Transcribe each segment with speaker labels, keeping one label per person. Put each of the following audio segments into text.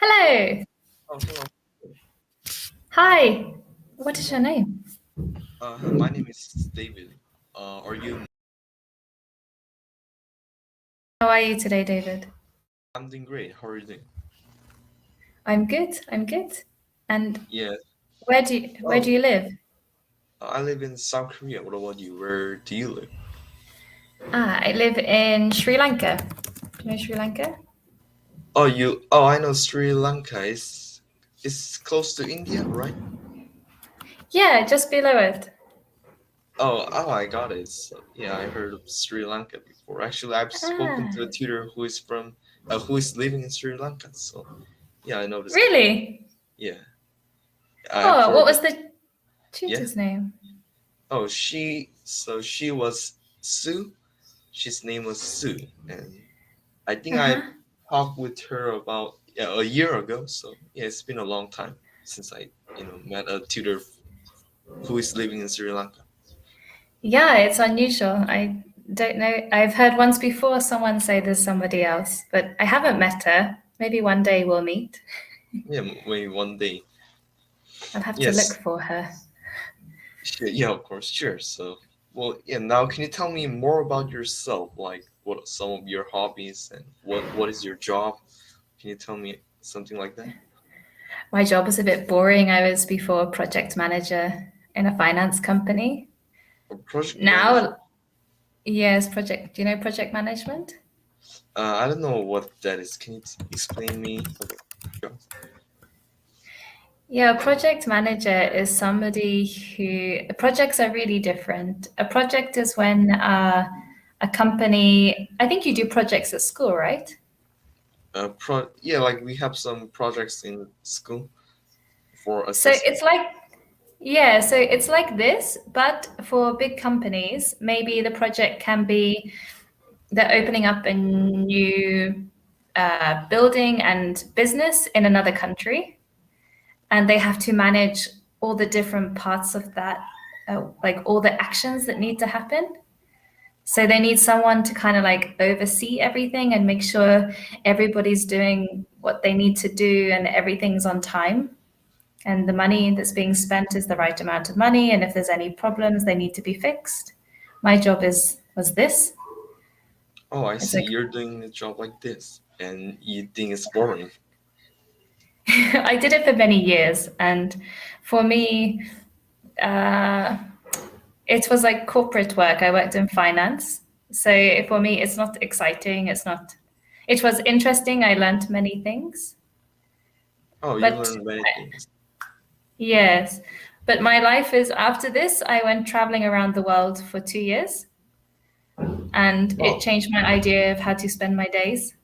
Speaker 1: Hello.
Speaker 2: Oh, hello.
Speaker 1: Hi. What is your name?
Speaker 2: My name is David. Are you?
Speaker 1: How are you today, David?
Speaker 2: I'm doing great. How are you doing?
Speaker 1: I'm good. I'm good. And
Speaker 2: Yeah.
Speaker 1: where do
Speaker 2: Oh,
Speaker 1: you live?
Speaker 2: I live in South Korea. What about you? Where do you live?
Speaker 1: I live in Sri Lanka. Do you know Sri Lanka?
Speaker 2: Oh, you. Oh, I know Sri Lanka is close to India, right?
Speaker 1: Yeah, just below it.
Speaker 2: Oh, I got it. So, yeah, I heard of Sri Lanka before. Actually, I've spoken
Speaker 1: Ah,
Speaker 2: to a tutor who is living in Sri Lanka. So, yeah, I know this guy.
Speaker 1: really?
Speaker 2: Yeah, I've
Speaker 1: Oh, what
Speaker 2: heard of.
Speaker 1: was the
Speaker 2: Yeah.
Speaker 1: tutor's name?
Speaker 2: Oh, she was Sue. She's name was Sue, and I think I
Speaker 1: Uh-huh.
Speaker 2: talked with her about a year ago. So yeah, it's been a long time since I met a tutor who is living in Sri Lanka.
Speaker 1: Yeah, it's unusual. I don't know. I've heard once before someone say there's somebody else, but I haven't met her. Maybe one day we'll meet.
Speaker 2: Yeah, maybe one day.
Speaker 1: I'll have to look
Speaker 2: Yes,
Speaker 1: for her.
Speaker 2: sure, yeah, of course, sure. So well, yeah. Now, can you tell me more about yourself? Like, what are some of your hobbies and what is your job? Can you tell me something like that?
Speaker 1: My job was a bit boring. I was before project manager in a finance company.
Speaker 2: Or project manager?
Speaker 1: Now, yes, project. Do you know project management?
Speaker 2: I don't know what that is. Can you explain me about your job?
Speaker 1: Yeah, a project manager is somebody who projects are really different. A project is when a company, I think you do projects at school, right?
Speaker 2: Yeah, like we have some projects in school for
Speaker 1: So
Speaker 2: assessment.
Speaker 1: it's like, yeah, so it's like this, but for big companies, maybe the project can be they're opening up a new building and business in another country, and they have to manage all the different parts of that, like all the actions that need to happen. So they need someone to kind of like oversee everything and make sure everybody's doing what they need to do and everything's on time. And the money that's being spent is the right amount of money. And if there's any problems, they need to be fixed. My job is was this.
Speaker 2: Oh, I
Speaker 1: It's
Speaker 2: see.
Speaker 1: like
Speaker 2: You're doing a job like this, and you think it's boring.
Speaker 1: I did it for many years, and for me, uh, it was like corporate work. I worked in finance, so for me, it's not exciting. It's not. It was interesting. I learned many things,
Speaker 2: Oh, you
Speaker 1: but
Speaker 2: learn many things.
Speaker 1: yes, but my life is after this. I went traveling around the world for 2 years, and it
Speaker 2: Oh,
Speaker 1: changed my idea of how to spend my days.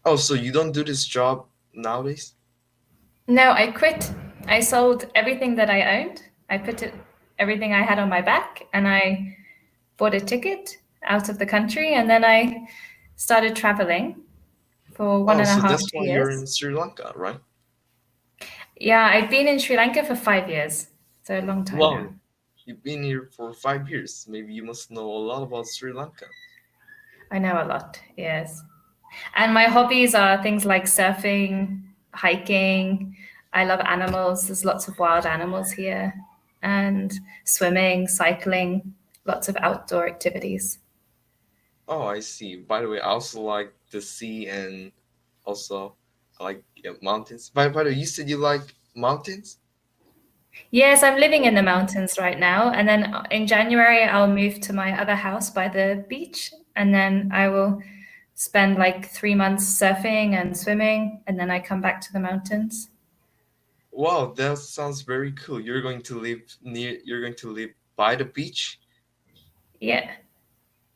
Speaker 2: oh, so you don't do this job nowadays?
Speaker 1: No, I quit. I sold everything that I owned. I put it everything I had on my back, and I bought a ticket out of the country, and then I started traveling for one
Speaker 2: Oh,
Speaker 1: and a
Speaker 2: so
Speaker 1: half,
Speaker 2: that's
Speaker 1: two
Speaker 2: why you're
Speaker 1: years.
Speaker 2: in Sri Lanka, right?
Speaker 1: Yeah, I've been in Sri Lanka for 5 years, so a long time now.
Speaker 2: Wow, you've been here for 5 years. Maybe you must know a lot about Sri Lanka.
Speaker 1: I know a lot, yes. And my hobbies are things like surfing, hiking. I love animals. There's lots of wild animals here, and swimming, cycling, lots of outdoor activities.
Speaker 2: Oh, I see. By the way, I also like the sea and also I like mountains. By the way, you said you like mountains?
Speaker 1: Yes, I'm living in the mountains right now. And then in January, I'll move to my other house by the beach. And then I will spend like 3 months surfing and swimming. And then I come back to the mountains.
Speaker 2: Wow, that sounds very cool. You're going to live by the beach?
Speaker 1: Yeah.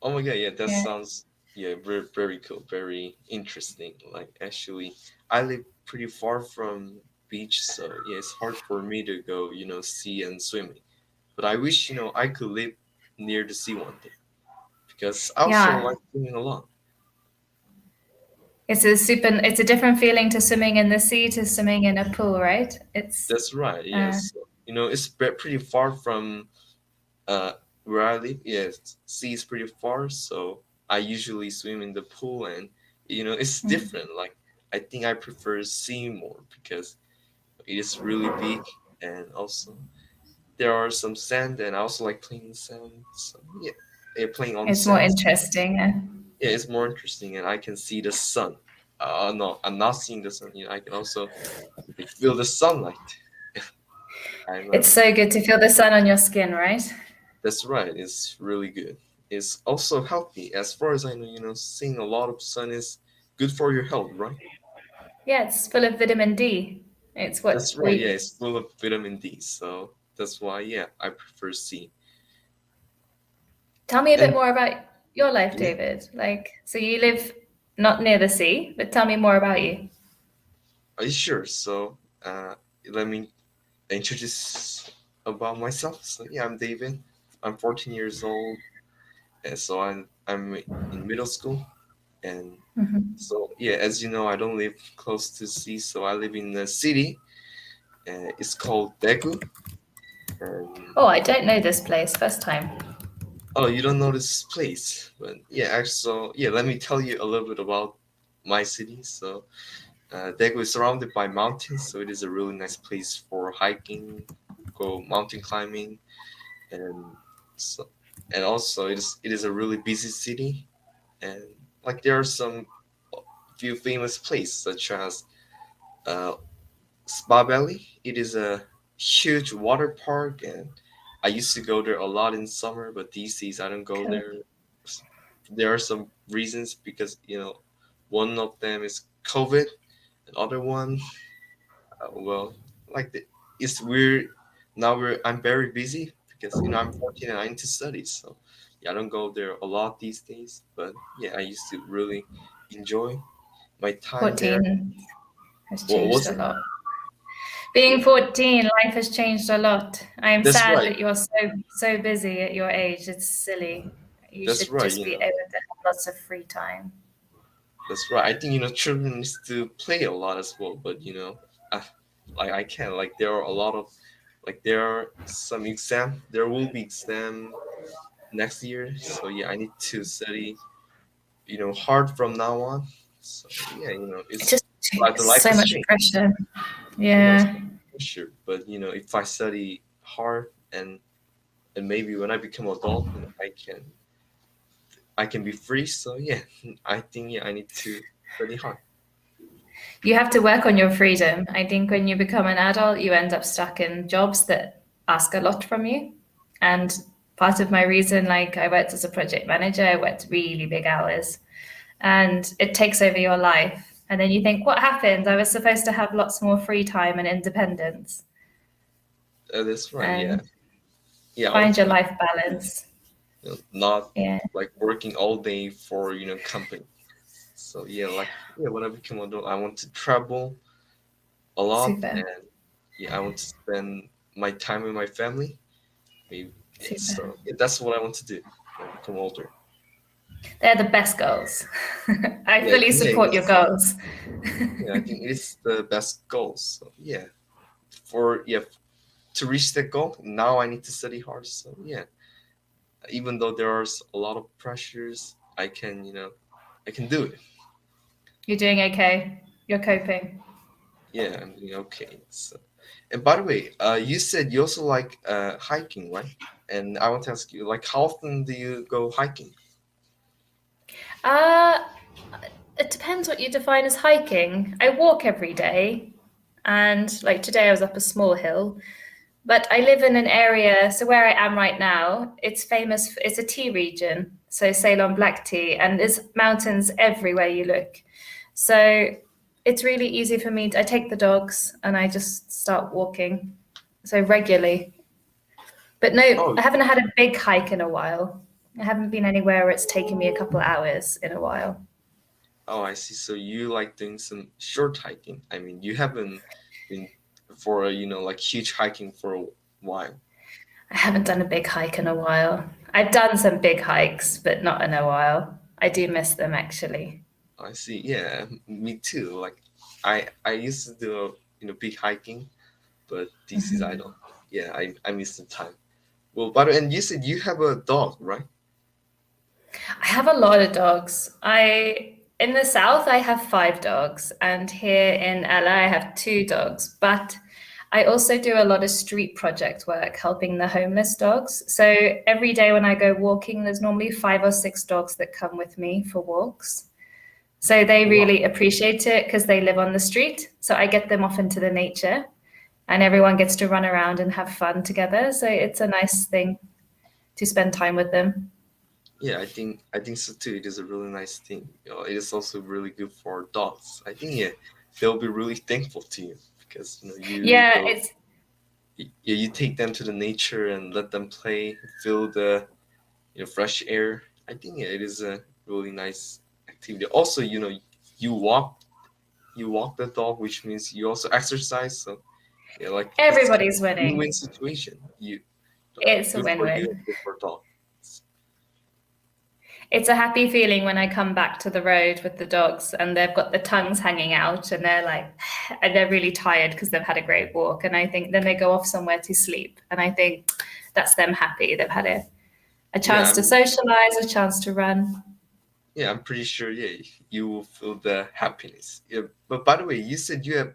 Speaker 2: Oh my God, yeah, that
Speaker 1: Yeah.
Speaker 2: sounds yeah, very cool, very interesting. Like actually, I live pretty far from beach, so yeah, it's hard for me to go, sea and swimming. But I wish, I could live near the sea one day because I also
Speaker 1: Yeah.
Speaker 2: like swimming a lot.
Speaker 1: It's a different feeling to swimming in the sea to swimming in a pool, right?
Speaker 2: That's right,
Speaker 1: Uh,
Speaker 2: yes. It's pretty far from uh where I live. Yes, sea is pretty far, so I usually swim in the pool and it's
Speaker 1: mm.
Speaker 2: different. Like I think I prefer sea more because it is really big, and also there are some sand, and I also like playing in sand. So yeah, playing on the
Speaker 1: It's more
Speaker 2: sand.
Speaker 1: interesting.
Speaker 2: Yeah, it's more interesting, and I can see the sun. No, I'm not seeing the sun. I can also feel the sunlight. I'm
Speaker 1: It's so good to feel the sun on your skin, right?
Speaker 2: That's right. It's really good. It's also healthy. As far as I know, seeing a lot of sun is good for your health, right?
Speaker 1: Yeah, it's full of vitamin D. It's what
Speaker 2: That's right. Yeah,
Speaker 1: we
Speaker 2: it's full of vitamin D. So that's why, yeah, I prefer C.
Speaker 1: tell me a bit
Speaker 2: And
Speaker 1: more about your life,
Speaker 2: yeah,
Speaker 1: David. Like, so you live not near the sea, but tell me more about you.
Speaker 2: are you sure? So let me introduce about myself. So yeah, I'm David. I'm 14 years old, and so I'm in middle school. And
Speaker 1: Mhm.
Speaker 2: so yeah, as you know, I don't live close to sea, so I live in the city. It's called Daegu. And
Speaker 1: Oh, I don't know this place. First time.
Speaker 2: oh, you don't know this place, but yeah, actually, so yeah, let me tell you a little bit about my city. So Daegu is surrounded by mountains, so it is a really nice place for hiking, go mountain climbing, and so and also it is a really busy city, and like there are some few famous places such as uh, Spa Valley. It is a huge water park, and I used to go there a lot in summer, but these days I don't go
Speaker 1: Cool.
Speaker 2: there. There are some reasons because one of them is COVID, another one, well, like it's weird. Now I'm very busy because I'm 14 and I need to study, so yeah, I don't go there a lot these days. But yeah, I used to really enjoy my time there.
Speaker 1: 14 has
Speaker 2: What
Speaker 1: changed
Speaker 2: was
Speaker 1: a
Speaker 2: it?
Speaker 1: lot. Being 14, life has changed a lot. I am
Speaker 2: That's
Speaker 1: sad
Speaker 2: right.
Speaker 1: that you're so busy at your age. It's silly. You
Speaker 2: That's
Speaker 1: should
Speaker 2: right.
Speaker 1: just be able to have lots of free time.
Speaker 2: That's right. I think children needs to play a lot as well, but I, like I can't. Like there are a lot of, like there are some exam. There will be exam next year, so yeah, I need to study hard from now on. So yeah,
Speaker 1: It
Speaker 2: it's
Speaker 1: just
Speaker 2: like the
Speaker 1: it's
Speaker 2: life
Speaker 1: so
Speaker 2: has
Speaker 1: much
Speaker 2: changed.
Speaker 1: pressure.
Speaker 2: I know it's
Speaker 1: Yeah.
Speaker 2: pressure, but if I study hard and maybe when I become adult, I can be free. So yeah, I think yeah I need to study hard.
Speaker 1: You have to work on your freedom. I think when you become an adult, you end up stuck in jobs that ask a lot from you. And part of my reason, like I worked as a project manager, I worked really big hours and it takes over your life. And then you think, what happened? I was supposed to have lots more free time and independence
Speaker 2: That's right. Yeah,
Speaker 1: and
Speaker 2: yeah. I want
Speaker 1: find
Speaker 2: to
Speaker 1: your
Speaker 2: be
Speaker 1: life balance.
Speaker 2: not
Speaker 1: Yeah,
Speaker 2: like working all day for company. So yeah, like yeah, when I become adult, I want to travel a lot,
Speaker 1: super,
Speaker 2: and yeah, I want to spend my time with my family. Maybe yeah.
Speaker 1: super.
Speaker 2: So yeah, that's what I want to do when I become older.
Speaker 1: They're the best goals. I
Speaker 2: Yeah,
Speaker 1: fully
Speaker 2: yeah,
Speaker 1: support your goals.
Speaker 2: yeah. I think it's the best goal. So yeah, for yeah to reach that goal, now I need to study hard. So yeah, even though there are a lot of pressures, I can do it.
Speaker 1: You're doing okay. You're coping.
Speaker 2: Yeah, I'm doing okay. So, and by the way, you said you also like hiking, right? And I want to ask you, like, how often do you go hiking?
Speaker 1: Uh, it depends what you define as hiking. I walk every day, and like today I was up a small hill, but I live in an area, so where I am right now, it's famous, it's a tea region, so Ceylon black tea, and there's mountains everywhere you look. So it's really easy for me. I take the dogs and I just start walking, so regularly. But no,
Speaker 2: Oh,
Speaker 1: I haven't had a big hike in a while. I haven't been anywhere where it's taken me a couple of hours in a while.
Speaker 2: oh, I see. So you like doing some short hiking. I mean, you haven't been for like huge hiking for a while.
Speaker 1: I haven't done a big hike in a while. I've done some big hikes, but not in a while. I do miss them actually.
Speaker 2: I see. Yeah, me too. Like, I used to do big hiking, but this is I
Speaker 1: Mhm.
Speaker 2: don't. Yeah, I miss the time. Well, but and you said you have a dog, right?
Speaker 1: I have a lot of dogs. I In the south, I have 5 dogs, and here in LA, I have 2 dogs. But I also do a lot of street project work helping the homeless dogs. So every day when I go walking, there's normally 5 or 6 dogs that come with me for walks. So they
Speaker 2: Wow.
Speaker 1: really appreciate it because they live on the street. So I get them off into the nature and everyone gets to run around and have fun together. So it's a nice thing to spend time with them.
Speaker 2: Yeah, I think so too. It is a really nice thing. It is also really good for dogs. I think yeah, they'll be really thankful to you because you
Speaker 1: Yeah,
Speaker 2: go
Speaker 1: it's
Speaker 2: yeah, you take them to the nature and let them play, feel the fresh air. I think yeah, it is a really nice activity. Also, you walk you walk the dog, which means you also exercise. So yeah, like it's kind of
Speaker 1: everybody's
Speaker 2: a win-win
Speaker 1: winning.
Speaker 2: situation.
Speaker 1: It's a
Speaker 2: Good for you
Speaker 1: win-win.
Speaker 2: and good for dog.
Speaker 1: It's a happy feeling when I come back to the road with the dogs and they've got the tongues hanging out and they're like, and they're really tired because they've had a great walk. And I think then they go off somewhere to sleep. And I think that's them happy. They've had a
Speaker 2: Yeah,
Speaker 1: chance to socialize, a chance to run.
Speaker 2: I'm pretty sure. Yeah, you will feel the happiness. Yeah, but by the way, you said you have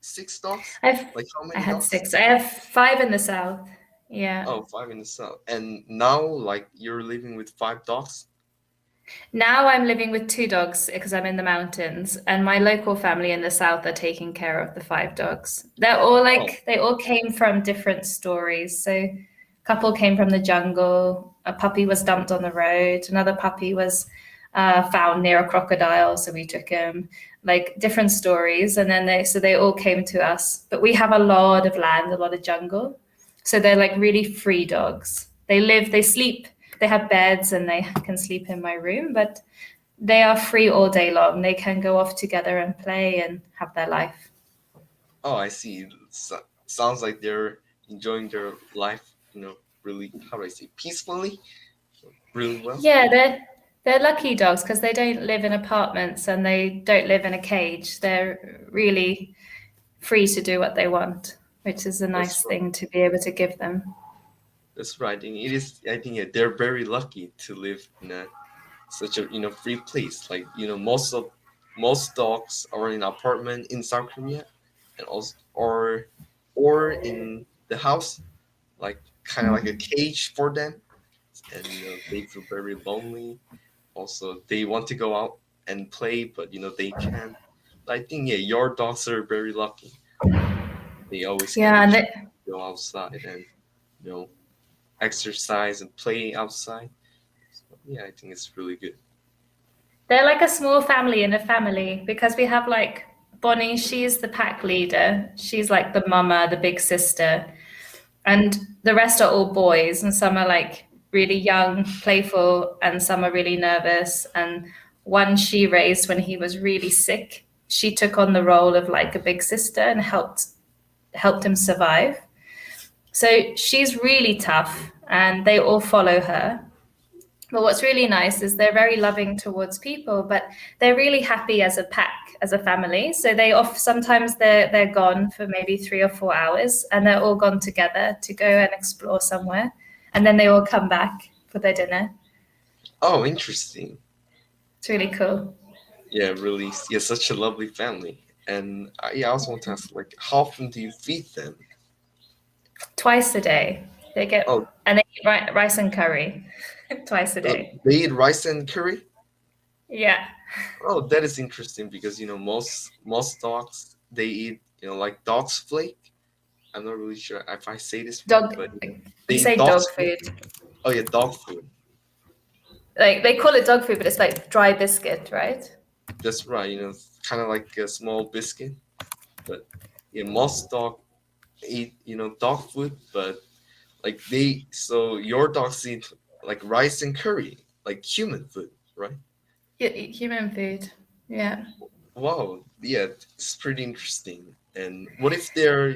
Speaker 2: six dogs.
Speaker 1: I've
Speaker 2: Like how
Speaker 1: I
Speaker 2: many
Speaker 1: had
Speaker 2: dogs?
Speaker 1: 6. I have 5 in the south. Yeah.
Speaker 2: Oh, five in the south. And now, like, you're living with 5 dogs?
Speaker 1: Now I'm living with 2 dogs because I'm in the mountains, and my local family in the south are taking care of the 5 dogs. They're all
Speaker 2: Oh,
Speaker 1: like they all came from different stories. So, a couple came from the jungle. A puppy was dumped on the road. Another puppy was found near a crocodile, so we took him. Like different stories, and then they all came to us. But we have a lot of land, a lot of jungle, so they're like really free dogs. They sleep, they have beds and they can sleep in my room, but they are free all day long. They can go off together and play and have their life.
Speaker 2: oh, I see. Sounds like they're enjoying their life, really, how do I say, peacefully, really well.
Speaker 1: Yeah, they're lucky dogs because they don't live in apartments and they don't live in a cage. They're really free to do what they want, which is a
Speaker 2: That's
Speaker 1: nice
Speaker 2: right.
Speaker 1: thing to be able to give them.
Speaker 2: That's right. And it is, I think, yeah, they're very lucky to live in such a free place. Like most dogs are in apartment in South Korea, and also or in the house, like kind of like a cage for them, and they feel very lonely. Also, they want to go out and play, but they can't. I think yeah, your dogs are very lucky. They always get
Speaker 1: Yeah,
Speaker 2: the
Speaker 1: and
Speaker 2: chance to go outside and you know exercise and play outside. So, yeah, I think it's really good.
Speaker 1: they're like a small family in a family because we have like Bonnie, she's the pack leader. She's like the mama, the big sister. And the rest are all boys, and some are like really young, playful, and some are really nervous. And one she raised when he was really sick. She took on the role of like a big sister and helped him survive. So she's really tough, and they all follow her. But what's really nice is they're very loving towards people, but they're really happy as a pack, as a family. So they off sometimes they're gone for maybe 3 or 4 hours, and they're all gone together to go and explore somewhere, and then they all come back for their dinner.
Speaker 2: Oh, interesting.
Speaker 1: It's really cool.
Speaker 2: Yeah, really. Yeah, such a lovely family. And yeah, I also want to ask, like, how often do you feed them?
Speaker 1: Twice a day they
Speaker 2: Oh,
Speaker 1: get, and they eat rice and curry twice a day.
Speaker 2: they eat rice and curry.
Speaker 1: Yeah,
Speaker 2: Oh, that is interesting because most dogs they eat like dog's flake. I'm not really sure if I say this right,
Speaker 1: dog.
Speaker 2: but they
Speaker 1: You
Speaker 2: eat
Speaker 1: say dog
Speaker 2: dog's flake.
Speaker 1: food.
Speaker 2: Oh yeah, dog food.
Speaker 1: Like they call it dog food, but it's like dry biscuit, right?
Speaker 2: That's right. Kind of like a small biscuit. But yeah, most dog eat dog food, but like so your dogs eat like rice and curry, like human food, right?
Speaker 1: Human food. Yeah.
Speaker 2: Wow, yeah, it's pretty interesting. And what if they're